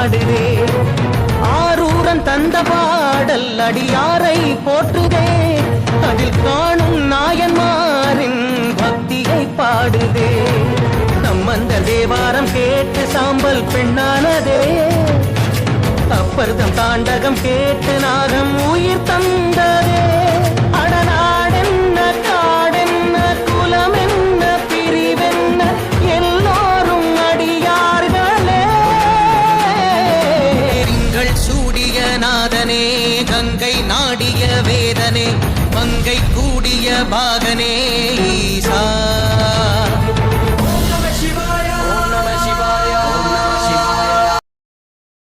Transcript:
பாடுதே. ஆரூரன் தந்த பாடல் அடியாரை போற்றுதே. அதில் காணும் நாயன்மாரின் பக்தியை பாடுதே. நம்மந்த தேவாரம் கேட்டு சாம்பல் பெண்ணானதே. அப்பர்தம் தாண்டகம் கேட்டு நாகம் உயிர் தந்ததே. அடநாடென்ன காடென்ன குலமென்ன பிரிவென்ன எல்லோரும் அடியார்களே. திங்கள் சூடிய நாதனே கங்கை நாடிய வேதனே மங்கை கூடிய பாக